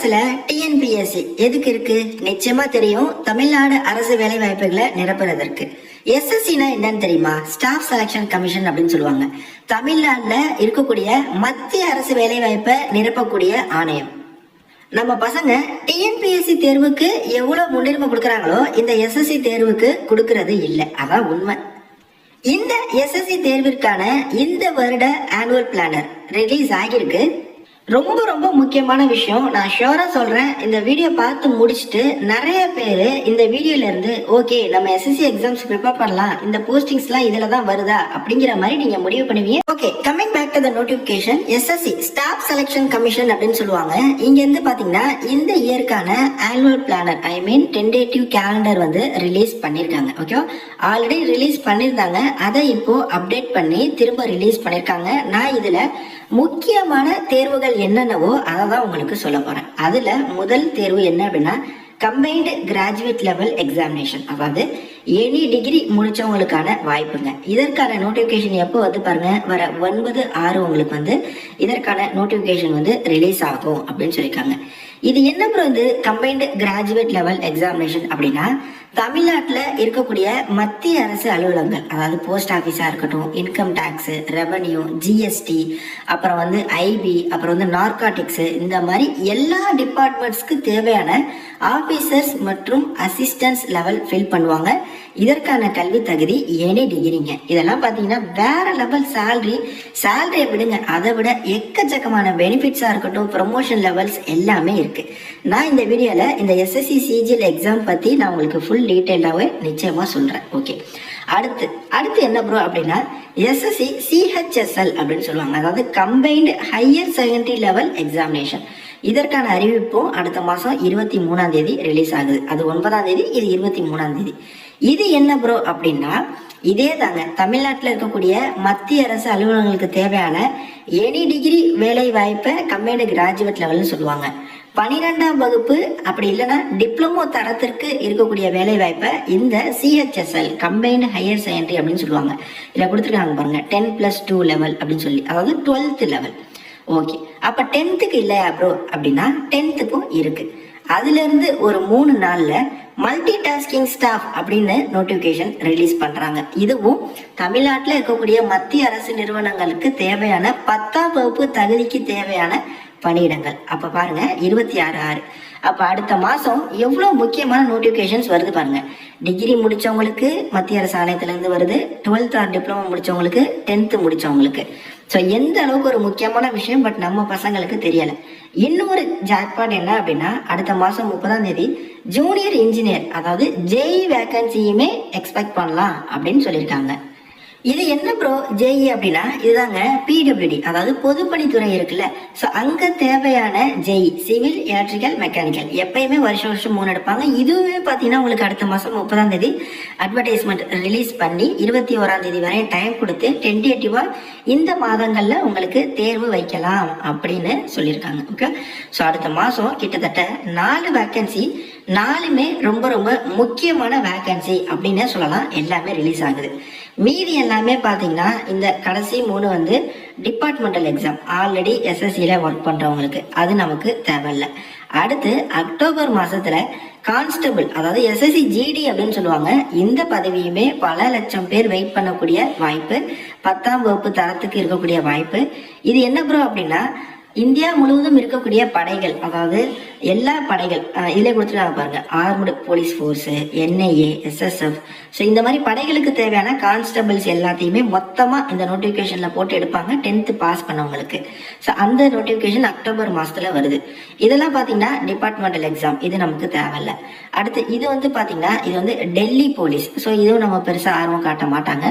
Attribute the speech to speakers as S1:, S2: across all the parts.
S1: அரசுல டிஎன்பிஎஸ்சி எதுக்கு இருக்கு? நிச்சயமா தெரியும். தமிழ்நாடு அரசு வேலை வாய்ப்புகளை நிரப்புறதற்கு. எஸ்எஸ்சினா என்னன்னு தெரியுமா? ஸ்டாஃப் செலக்ஷன் கமிஷன் அப்படின்னு சொல்லுவாங்க. தமிழ்நாட்டுல இருக்கக்கூடிய மத்திய அரசு வேலை வாய்ப்பை நிரப்பக்கூடிய ஆணையம். நம்ம பசங்க டிஎன்பிஎஸ்சி தேர்வுக்கு எவ்வளவு முன்னுரிமை கொடுக்கறாங்களோ இந்த எஸ்எஸ்சி தேர்வுக்கு கொடுக்கறது இல்லை. அதான் உண்மை. இந்த எஸ்எஸ்சி தேர்விற்கான இந்த வருட ஆனுவல் பிளானர் ரிலீஸ் ஆகியிருக்கு. ரொம்ப ரொம்ப முக்கியமான விஷயம், நான் ஷியோரா சொல்றேன். இந்த வீடியோ பார்த்து முடிச்சுட்டு நிறைய பேர் இந்த வீடியோல இருந்து ஓகே நம்ம எஸ்எஸ்சி எக்ஸாம்ஸ் ப்ரிப்பேர் பண்ணலாம், இந்த போஸ்டிங்ஸ்லாம் இதுல தான் வருதா அப்படிங்கிற மாதிரி நீங்க முடிவு பண்ணுவீங்க. Okay, coming back to the notification. SSC staff selection commission அப்படின்னு சொல்லுவாங்க. இங்க இருந்து பாத்தீங்கன்னா இந்த இயர்க்கான annual planner I mean tentative calendar வந்து ரிலீஸ் பண்ணிருக்காங்க. ஓகே, ஆல்ரெடி ரிலீஸ் பண்ணிருந்தாங்க, அதை இப்போ அப்டேட் பண்ணி திரும்ப ரிலீஸ் பண்ணிருக்காங்க. நான் இதுல முக்கியமான தேர்வுகள் என்னென்னவோ அதை தான் உங்களுக்கு சொல்ல போறேன். அதுல முதல் தேர்வு என்ன அப்படின்னா கம்பைன்டு கிராஜுவேட் லெவல் எக்ஸாமினேஷன், அதாவது எனி டிகிரி முடிச்சவங்களுக்கான வாய்ப்புங்க. இதற்கான நோட்டிபிகேஷன் எப்போ வந்து பாருங்க, வர 9/6 உங்களுக்கு வந்து இதற்கான நோட்டிபிகேஷன் வந்து ரிலீஸ் ஆகும் அப்படின்னு சொல்லியிருக்காங்க. இது என்ன வந்து கம்பைன்டு கிராஜுவேட் லெவல் எக்ஸாமினேஷன் அப்படின்னா தமிழ்நாட்டில் இருக்கக்கூடிய மத்திய அரசு அலுவலகங்கள், அதாவது போஸ்ட் ஆஃபீஸாக இருக்கட்டும், இன்கம் டேக்ஸ், ரெவன்யூ, ஜிஎஸ்டி, அப்புறம் வந்து ஐபி, அப்புறம் வந்து நார்காட்டிக்ஸ், இந்த மாதிரி எல்லா டிபார்ட்மெண்ட்ஸ்க்கு தேவையான ஆஃபீஸர்ஸ் மற்றும் அசிஸ்டன்ஸ் லெவல் ஃபில் பண்ணுவாங்க. இதற்கான கல்வி தகுதி எனி டிகிரிங்க. இதெல்லாம் பார்த்தீங்கன்னா வேற லெவல் சேலரி விடுங்க, அதை விட எக்கச்சக்கமான பெனிஃபிட்ஸாக இருக்கட்டும், ப்ரொமோஷன் லெவல்ஸ் எல்லாமே இருக்கு. நான் இந்த வீடியோவில் இந்த எஸ்எஸ்சி சிஜிஎல் எக்ஸாம் பற்றி நான் உங்களுக்கு ஃபுல் டீட்டெயிலாகவே நிச்சயமாக சொல்கிறேன். ஓகே, அடுத்து என்ன ப்ரோ அப்படின்னா எஸ்எஸ்சி சிஹெச்எஸ்எல் அப்படின்னு சொல்லுவாங்க, அதாவது combined higher secondary level examination. இதற்கான அறிவிப்பும் அடுத்த மாதம் 23ஆம் தேதி ரிலீஸ் ஆகுது. அது 9ஆம் தேதி, இது 23ஆம் தேதி. இது என்ன ப்ரோ அப்படின்னா இதே தாங்க, தமிழ்நாட்டில் இருக்கக்கூடிய மத்திய அரசு அலுவலகங்களுக்கு தேவையான எனி டிகிரி வேலை வாய்ப்பை கம்பைன்டு கிராஜுவேட் லெவல்னு சொல்லுவாங்க. 12ஆம் வகுப்பு அப்படி இல்லைன்னா டிப்ளமோ தரத்திற்கு இருக்கக்கூடிய வேலை வாய்ப்பை இந்த சிஹெச்எஸ்எல் கம்பைன்டு ஹையர் செகண்டரி அப்படின்னு சொல்லுவாங்க. இதில் கொடுத்துருக்காங்க பாருங்க 10+2 லெவல் அப்படின்னு சொல்லி, அதாவது 12th லெவல். ஓகே, அப்ப 10th இல்லையா ப்ரோ அப்படின்னா 10th இருக்கு. அதுல இருந்து ஒரு 3 நாள்ல மல்டி டாஸ்கிங் ஸ்டாஃப் அப்படின்னு நோட்டிபிகேஷன் ரிலீஸ் பண்றாங்க. இதுவும் தமிழ்நாட்டில் இருக்கக்கூடிய மத்திய அரசு நிறுவனங்களுக்கு தேவையான 10ஆம் வகுப்பு தகுதிக்கு தேவையான பணியிடங்கள். அப்ப பாருங்க 26/6. அப்ப அடுத்த மாசம் எவ்வளவு முக்கியமான நோட்டிபிகேஷன்ஸ் வருது பாருங்க. டிகிரி முடிச்சவங்களுக்கு மத்திய அரசு ஆணையத்துல இருந்து வருது, 12th ஆர் டிப்ளமோ முடிச்சவங்களுக்கு, 10th முடிச்சவங்களுக்கு. ஸோ எந்த அளவுக்கு ஒரு முக்கியமான விஷயம், பட் நம்ம பசங்களுக்கு தெரியல. இன்னொரு ஜாக்பாட் என்ன அப்படின்னா அடுத்த மாசம் 30ஆம் தேதி ஜூனியர் இன்ஜினியர், அதாவது ஜேஇ வேகன்சியுமே எக்ஸ்பெக்ட் பண்ணலாம் அப்படின்னு சொல்லியிருக்காங்க. இது என்ன ப்ரோ ஜேஇ அப்படின்னா இதுதாங்க பிடபிள்யூடி, அதாவது பொதுப்பணித்துறை இருக்குல்ல. ஸோ அங்க தேவையான ஜேஇ சிவில் எலக்ட்ரிக்கல் மெக்கானிக்கல் எப்பயுமே வருஷம் 3 எடுப்பாங்க. இதுவுமே பார்த்தீங்கன்னா உங்களுக்கு அடுத்த மாதம் 30ஆம் தேதி அட்வர்டைஸ்மெண்ட் ரிலீஸ் பண்ணி 21ஆம் தேதி வரை டைம் கொடுத்து டென்டேட்டிவா இந்த மாதங்கள்ல உங்களுக்கு தேர்வு வைக்கலாம் அப்படின்னு சொல்லியிருக்காங்க. ஓகே, ஸோ அடுத்த மாதம் கிட்டத்தட்ட 4 வேக்கன்சி, 4மே ரொம்ப ரொம்ப முக்கியமான வேக்கன்சி அப்படின்னு சொல்லலாம், எல்லாமே ரிலீஸ் ஆகுது. மீதி எல்லாமே பார்த்தீங்கன்னா இந்த கடைசி 3 வந்து டிபார்ட்மெண்டல் எக்ஸாம், ஆல்ரெடி எஸ்எஸ்சியில் ஒர்க் பண்ணுறவங்களுக்கு, அது நமக்கு தேவையில்லை. அடுத்து அக்டோபர் மாதத்தில் கான்ஸ்டபிள், அதாவது எஸ்எஸ்சி ஜிடி அப்படின்னு சொல்லுவாங்க, இந்த பதவியுமே பல லட்சம் பேர் வெயிட் பண்ணக்கூடிய வாய்ப்பு, 10ஆம் வகுப்பு தரத்துக்கு இருக்கக்கூடிய வாய்ப்பு. இது என்ன ப்ரோ அப்படின்னா இந்தியா முழுவதும் இருக்கக்கூடிய படைகள், அதாவது எல்லா படைகள் இதிலே கொடுத்துருக்காங்க பாருங்க, armed police force, NIA, SSF. So இந்த மாதிரி படைகளுக்கு தேவையான கான்ஸ்டபிள்ஸ் எல்லாத்தையுமே மொத்தமாக இந்த நோட்டிஃபிகேஷனில் போட்டு எடுப்பாங்க 10th பாஸ் பண்ணவங்களுக்கு. ஸோ அந்த நோட்டிஃபிகேஷன் அக்டோபர் மாதத்தில் வருது. இதெல்லாம் பார்த்தீங்கன்னா டிபார்ட்மெண்டல் எக்ஸாம், இது நமக்கு தேவையில்லை. அடுத்து இது வந்து பார்த்தீங்கன்னா இது வந்து டெல்லி போலீஸ். ஸோ இதுவும் நம்ம பெருசாக ஆர்வம் காட்ட மாட்டாங்க.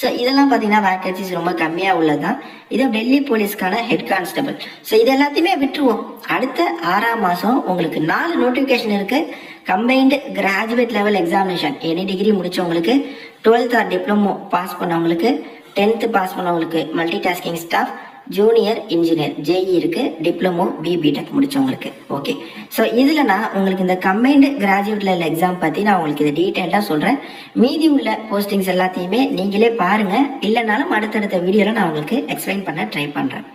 S1: ஸோ இதெல்லாம் பார்த்தீங்கன்னா வேக்கன்சிஸ் ரொம்ப கம்மியாக உள்ளது தான். இது டெல்லி போலீஸ்க்கான ஹெட் கான்ஸ்டபிள். ஸோ இது எல்லாத்தையுமே விட்டுருவோம். அடுத்த 6ஆம் மாதம் உங்களுக்கு 4 நோட்டிஃபிகேஷன் இருக்கு. Combined graduate level examination any degree முடிச்சவங்களுக்கு, 12th ஆர் டிப்ளமோ பாஸ் பண்ணவங்களுக்கு, 10th பாஸ் பண்ணவங்களுக்கு multi tasking staff, junior engineer JE இருக்கு, டிப்ளமோ பிடெக் முடிச்சவங்களுக்கு. ஓகே, ஸோ இதில் நான் உங்களுக்கு இந்த கம்பைன்டு கிராஜுவேட் லெவல் எக்ஸாம் பற்றி நான் உங்களுக்கு இதை டீட்டெயிலாக சொல்கிறேன். மீதி உள்ள போஸ்டிங்ஸ் எல்லாத்தையுமே நீங்களே பாருங்கள், இல்லைனாலும் அடுத்தடுத்த வீடியோவில் நான் உங்களுக்கு எக்ஸ்பிளைன் பண்ண ட்ரை பண்ணுறேன்.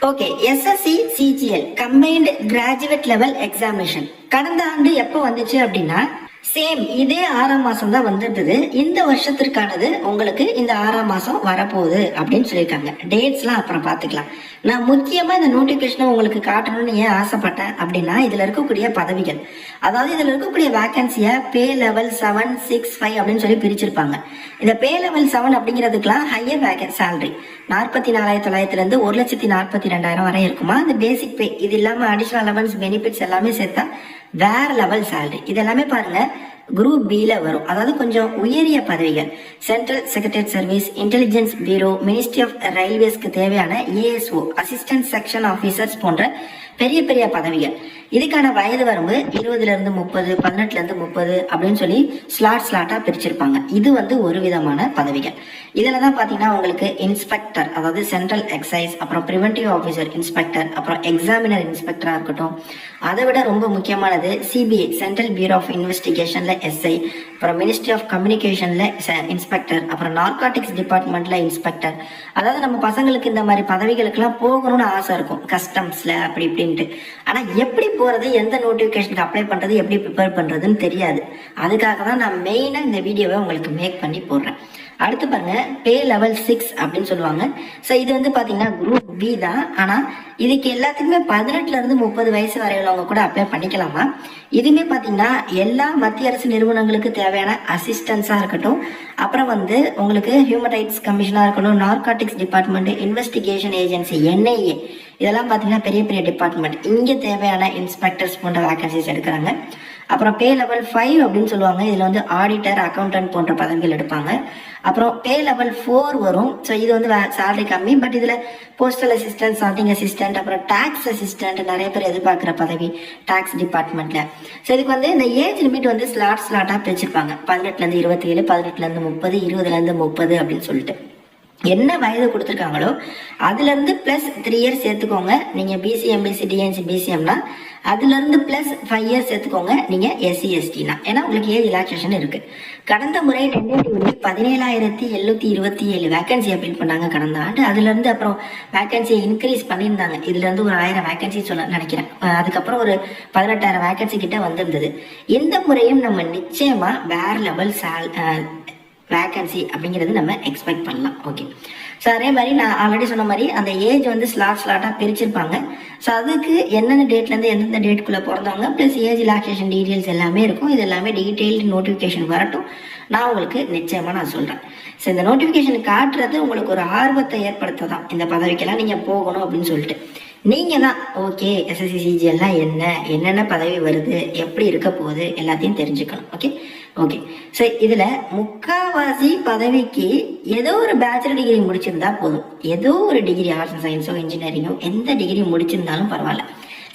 S1: Okay, SSC CGL combined graduate level examination கடந்த ஆண்டு எப்போ வந்துச்சு அப்படின்னா சேம் இதே 6ஆம் மாசம் தான் வந்துருந்தது. இந்த வருஷத்திற்கானது உங்களுக்கு இந்த 6ஆம் மாசம் வரப்போகுது அப்படின்னு சொல்லியிருக்காங்க. டேட்ஸ்லாம் அப்புறம் பார்த்துக்கலாம். நான் முக்கியமா இந்த நோட்டிபிகேஷனை உங்களுக்கு காட்டணும்னு ஏன் ஆசைப்பட்டேன் அப்படின்னா இதுல இருக்கக்கூடிய பதவிகள், அதாவது இதுல இருக்கக்கூடிய வேகன்சியை பே லெவல் 7, 6, 5 அப்படின்னு சொல்லி பிரிச்சிருப்பாங்க. இந்த பே லெவல் 7 அப்படிங்கிறதுக்கெல்லாம் ஹையர் வேகன் சேலரி 44,900 இருந்து 1,42,000 வரை இருக்குமா. இந்த பேசிக் பே இது இல்லாம அடிஷனல் அலவன்ஸ் பெனிஃபிட்ஸ் எல்லாமே சேர்த்தா வேற லெவல் சேலரி. இதெல்லாமே பாருங்க குரூப் பில வரும். அதாவது கொஞ்சம் உயரிய பதவிகள், central secretariat service, intelligence bureau, ministry of ரயில்வேஸ்க்கு தேவையான ஏஎஸ்ஓ, அசிஸ்டன்ட் செக்ஷன் ஆபீசர்ஸ் போன்ற பெரிய பெரிய பதவிகள். இதுக்கான வயது வரம்பு 20ல இருந்து 30, 18ல இருந்து 30 அப்படின்னு சொல்லி ஸ்லாட்டா பிரிச்சிருப்பாங்க. இது வந்து ஒரு விதமான பதவிகள். இதுல தான் பாத்தீங்கன்னா உங்களுக்கு இன்ஸ்பெக்டர், அதாவது சென்ட்ரல் எக்ஸைஸ், அப்புறம் பிரிவென்டிவ் ஆஃபீஸர் இன்ஸ்பெக்டர், அப்புறம் எக்ஸாமினர் இன்ஸ்பெக்டரா இருக்கட்டும். அதை விட ரொம்ப முக்கியமானது சிபிஐ, சென்ட்ரல் பியூரோ ஆஃப் இன்வெஸ்டிகேஷன்ல எஸ்ஐ, அப்புறம் மினிஸ்ட்ரி ஆஃப் கம்யூனிகேஷன்ல இன்ஸ்பெக்டர், அப்புறம் நார்காட்டிக்ஸ் டிபார்ட்மெண்ட்ல இன்ஸ்பெக்டர். அதாவது நம்ம பசங்களுக்கு இந்த மாதிரி பதவிகளுக்கெல்லாம் போகணும்னு ஆசை இருக்கும், கஸ்டம்ஸ்ல அப்படி இப்படின்ட்டு. ஆனா எப்படி போறது, எந்த நோட்டிபிகேஷனுக்கு அப்ளை பண்றது, எப்படி ப்ரிப்பேர் பண்றதுன்னு தெரியாது. அதுக்காக தான் நான் மெயினா இந்த வீடியோவை உங்களுக்கு மேக் பண்ணி போடுறேன். அடுத்து பாருங்க, பே லெவல் 6 அப்படின்னு சொல்லுவாங்க. ஸோ இது வந்து பாத்தீங்கன்னா குரூப் பி தான். ஆனா இதுக்கு எல்லாத்துக்குமே 18ல இருந்து 30 வயசு வரை உள்ளவங்க கூட அப்ளை பண்ணிக்கலாமா. இதுவுமே பாத்தீங்கன்னா எல்லா மத்திய அரசு நிறுவனங்களுக்கு தேவையான அசிஸ்டன்ஸா இருக்கட்டும், அப்புறம் வந்து உங்களுக்கு ஹியூமன் ரைட்ஸ் கமிஷனா இருக்கட்டும், narcotics department, investigation agency, NIA, இதெல்லாம் பாத்தீங்கன்னா பெரிய பெரிய டிபார்ட்மெண்ட். இங்க தேவையான இன்ஸ்பெக்டர்ஸ் போன்ற வேகன்சிஸ் எடுக்கிறாங்க. அப்புறம் பே லெவல் 5 அப்படின்னு சொல்லுவாங்க. இதுல வந்து ஆடிட்டர், அக்கௌண்டன்ட் போன்ற பதவிகள் எடுப்பாங்க. அப்புறம் பே லெவல் 4 வரும். ஸோ இது வந்து சேலரி கம்மி, பட் இதுல போஸ்டல் அசிஸ்டன்ட், சார்ட்டிங் அசிஸ்டன்ட், அப்புறம் டாக்ஸ் அசிஸ்டன்ட் நிறைய பேர் எதிர்பார்க்குற பதவி டாக்ஸ் டிபார்ட்மெண்ட்ல. ஸோ இதுக்கு வந்து இந்த ஏஜ் லிமிட் வந்து ஸ்லாட்டா பிரிச்சிருப்பாங்க. 18ல இருந்து 27, 18ல இருந்து 30, 20ல இருந்து 30 அப்படின்னு சொல்லிட்டு என்ன வயது கொடுத்துருக்காங்களோ அதுல இருந்து பிளஸ் 3 இயர்ஸ் சேர்த்துக்கோங்க நீங்க பிசி, எம்பிசி, டிஎன்சி, பிசிஎம்னா. அதுல இருந்து பிளஸ் 5 இயர்ஸ் சேர்த்துக்கோங்க நீங்க எஸ்சி, எஸ்டினா. ஏன்னா உங்களுக்கு ஏஜ் ரிலாக்ஸேஷன் இருக்கு. கடந்த முறை டென்டேட்டிவ்லி 17,727 வேகன்சி அப்பீல் பண்ணாங்க கடந்த ஆண்டு. அதுல இருந்து அப்புறம் வேகன்சியை இன்க்ரீஸ் பண்ணியிருந்தாங்க. இதுல இருந்து ஒரு 1000 வேகன்சி சொல்ல நினைக்கிறேன். அதுக்கப்புறம் ஒரு 18,000 வேகன்சி கிட்ட வந்திருந்தது. இந்த முறையும் நம்ம நிச்சயமா வேற லெவல் வேகன்சி அப்படிங்கிறது நம்ம எக்ஸ்பெக்ட் பண்ணலாம். ஓகே, ஸோ அதே மாதிரி நான் ஆல்ரெடி சொன்ன மாதிரி அந்த ஏஜ் வந்து ஸ்லாட்டா பிரிச்சிருப்பாங்க. ஸோ அதுக்கு எந்தெந்த டேட்லேருந்து எந்தெந்த டேட்டுக்குள்ளே பிறந்தவங்க ப்ளஸ் ஏஜ் ரிலாக்ஸேஷன் டீட்டெயில்ஸ் எல்லாமே இருக்கும். இது எல்லாமே டீட்டெயில்டு நோட்டிஃபிகேஷன் வரட்டும், நான் உங்களுக்கு நிச்சயமாக நான் சொல்கிறேன். ஸோ இந்த நோட்டிஃபிகேஷன் காட்டுறது உங்களுக்கு ஒரு ஆர்வத்தை ஏற்படுத்த தான், இந்த பதவிக்கெல்லாம் நீங்கள் போகணும் அப்படின்னு சொல்லிட்டு. நீங்கள் தான் ஓகே எஸ்எஸ்சி சிஜிஎல்லாம் என்னென்ன பதவி வருது, எப்படி இருக்க போகுது எல்லாத்தையும் தெரிஞ்சுக்கணும். ஓகே, ஸோ இதில் முக்காவாசி பதவிக்கு ஏதோ ஒரு பேச்சுலர் டிகிரி முடிச்சிருந்தா போதும். ஏதோ ஒரு டிகிரி, ஆர்ட்ஸ் அண்ட் சயின்ஸோ இன்ஜினியரிங்கோ எந்த டிகிரி முடிச்சிருந்தாலும் பரவாயில்ல.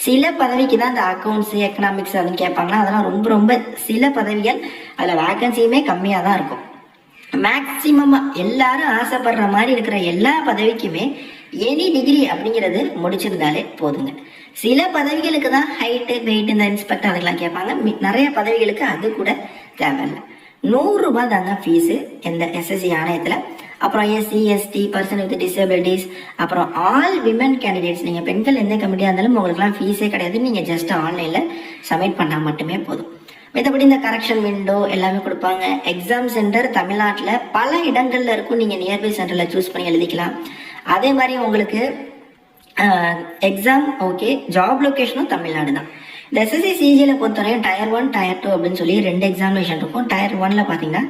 S1: சில பதவிக்கு தான் இந்த அக்கௌண்ட்ஸ், எக்கனாமிக்ஸ் அப்படின்னு கேட்பாங்களா, அதெல்லாம் ரொம்ப ரொம்ப சில பதவிகள், அதில் வேகன்சியுமே கம்மியாக தான் இருக்கும். மேக்சிமமா எல்லாரும் ஆசைப்படுற மாதிரி இருக்கிற எல்லா பதவிக்குமே எனி டிகிரி அப்படிங்கிறது முடிச்சிருந்தாலே போதுங்க. சில பதவிகளுக்கு தான் ஹைட்டு, வெயிட், இந்த இன்ஸ்பெக்டர் அதெல்லாம் கேட்பாங்க. நிறைய பதவிகளுக்கு அது கூட தேவையில்லை. 100 ரூபாய் தாங்க ஃபீஸு இந்த எஸ்எஸ்சி ஆணையத்தில். அப்புறம் SC, ST, person with disabilities, அப்புறம் ஆல் விமன் கேண்டிடேட்ஸ், நீங்கள் பெண்கள் எந்த கமிட்டியாக இருந்தாலும் உங்களுக்குலாம் ஃபீஸே கிடையாது. நீங்கள் ஜஸ்ட் ஆன்லைனில் சப்மிட் பண்ணால் மட்டுமே போதும். மற்றபடி இந்த கரெக்ஷன் விண்டோ எல்லாமே கொடுப்பாங்க. எக்ஸாம் சென்டர் தமிழ்நாட்டில் பல இடங்கள்ல இருக்கும். நீங்கள் நியர்பை சென்டரில் சூஸ் பண்ணி எழுதிக்கலாம். அதே மாதிரி உங்களுக்கு எக்ஸாம் ஓகே, ஜாப் லொக்கேஷனும் தமிழ்நாடு தான். இந்த எஸ்எஸ்சி சிஜிஎல பொறுத்தவரையும் டயர் 1, டயர் 2 அப்படின்னு சொல்லி 2 எக்ஸாமினேஷன் இருக்கும். டயர் 1ல பார்த்தீங்கன்னா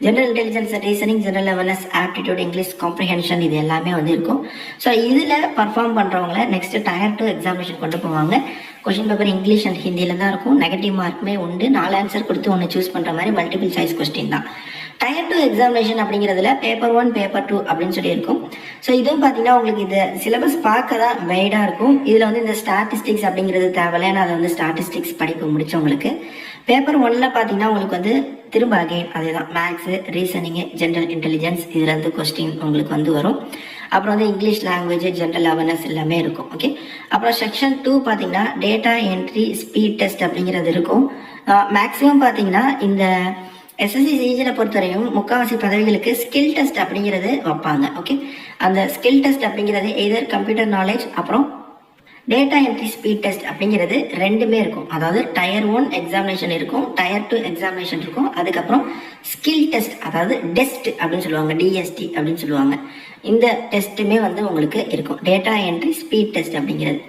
S1: general intelligence, reasoning, general awareness, aptitude, English comprehension இது எல்லாமே வந்து இருக்கும். ஸோ இதில் பர்ஃபார்ம் பண்ணுறவங்கள நெக்ஸ்ட் டயர் 2 எக்ஸாமினேஷன் கொண்டு போவாங்க. கொஸ்டின் பேப்பர் இங்கிலீஷ் அண்ட் ஹிந்தியில தான் இருக்கும். நெகட்டிவ் மார்க்குமே உண்டு. 4 ஆன்சர் கொடுத்து ஒன்று சூஸ் பண்ணுற மாதிரி மல்டிபிள் சாய்ஸ் கொஸ்டின் தான். டயர் 2 எக்ஸாமினேஷன் அப்படிங்கிறதுல பேப்பர் 1, பேப்பர் 2 அப்படின்னு சொல்லி இருக்கும். ஸோ இதுவும் பார்த்தீங்கன்னா உங்களுக்கு இந்த சிலபஸ் பார்க்க தான் வைடாக இருக்கும். இதில் வந்து இந்த ஸ்டாட்டிஸ்டிக்ஸ் அப்படிங்கிறது தேவையில்லை. ஏன்னா அதை வந்து ஸ்டாட்டிஸ்டிக்ஸ் படிப்பு முடிச்சவங்களுக்கு. பேப்பர் 1ல பார்த்தீங்கன்னா உங்களுக்கு வந்து திரும்ப அகைன் அதே தான், மேக்ஸு, ரீசனிங்கு, ஜென்ரல் இன்டெலிஜென்ஸ் இதுலேருந்து கொஸ்டின் உங்களுக்கு வந்து வரும். அப்புறம் வந்து இங்கிலீஷ் லாங்குவேஜ், ஜென்ரல் அவேர்னஸ் எல்லாமே இருக்கும். ஓகே, அப்புறம் செக்ஷன் 2 பார்த்தீங்கன்னா டேட்டா என்ட்ரி, ஸ்பீட் டெஸ்ட் அப்படிங்கிறது இருக்கும். மேக்ஸிமம் பார்த்தீங்கன்னா இந்த எஸ்எஸ்சி சிஜில பொறுத்தவரையும் முக்காவாசி பதவிகளுக்கு ஸ்கில் டெஸ்ட் அப்படிங்கிறது வைப்பாங்க. ஓகே, அந்த ஸ்கில் டெஸ்ட் அப்படிங்கிறது எதர் கம்ப்யூட்டர் நாலேஜ் அப்புறம் டேட்டா என்ட்ரி ஸ்பீட் டெஸ்ட் அப்படிங்கிறது ரெண்டுமே இருக்கும். அதாவது டயர் 1 எக்ஸாமினேஷன் இருக்கும், டயர் 2 எக்ஸாமினேஷன் இருக்கும். அதுக்கப்புறம் ஸ்கில் டெஸ்ட் அதாவது டெஸ்ட் அப்படின்னு சொல்லுவாங்க, டிஎஸ்டி அப்படின்னு சொல்லுவாங்க. இந்த டெஸ்ட்டுமே வந்து உங்களுக்கு இருக்கும், டேட்டா என்ட்ரி ஸ்பீட் டெஸ்ட் அப்படிங்கிறது.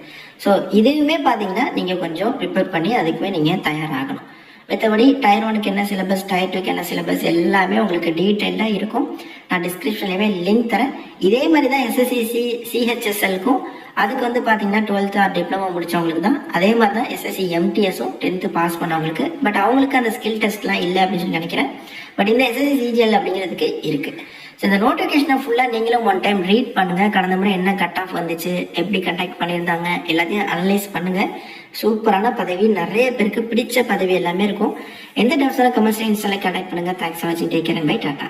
S1: ஸோ இதுவுமே பார்த்தீங்கன்னா நீங்கள் கொஞ்சம் ப்ரிப்பேர் பண்ணி அதுக்குமே நீங்கள் தயாராகணும். மற்றபடி டயர் 1க்கு என்ன சிலபஸ், டயர் 2க்கு என்ன சிலபஸ் எல்லாமே உங்களுக்கு டீட்டெயிலாக இருக்கும். நான் டிஸ்கிரிப்ஷன்லேயுமே லிங்க் தரேன். இதே மாதிரி தான் எஸ்எஸ்சி சிஹெச்எஸ்எல்க்கும் அதுக்கு வந்து பார்த்தீங்கன்னா 12th ஆர் டிப்ளமோ முடிச்சவங்களுக்கு தான். அதே மாதிரி தான் எஸ்எஸ்சி எம்டிஎஸும் 10th பாஸ் பண்ணவங்களுக்கு. பட் அவங்களுக்கு அந்த ஸ்கில் டெஸ்ட்லாம் இல்லை அப்படின்னு சொல்லி நினைக்கிறேன். பட் இந்த எஸ்எஸ்சி சிஜிஎல் அப்படிங்கிறதுக்கு இருக்குது. ஸோ இந்த நோட்டிஃபிகேஷனை ஃபுல்லாக நீங்களும் ஒன் டைம் ரீட் பண்ணுங்கள். கடந்த முறை என்ன கட் ஆஃப் வந்துச்சு, எப்படி கண்டக்ட் பண்ணியிருந்தாங்க எல்லாத்தையும் அனலைஸ் பண்ணுங்கள். சூப்பரான பதவி, நிறைய பேருக்கு பிடிச்ச பதவி எல்லாமே இருக்கும். எந்த டவுட்ஸாலும் கமெண்ட்ஸ்ல இன்ஸ்டால கண்டக்ட் பண்ணுங்கள். தேங்க்ஸ் ஃபார் வாட்சிங். Take care and bye. Tata.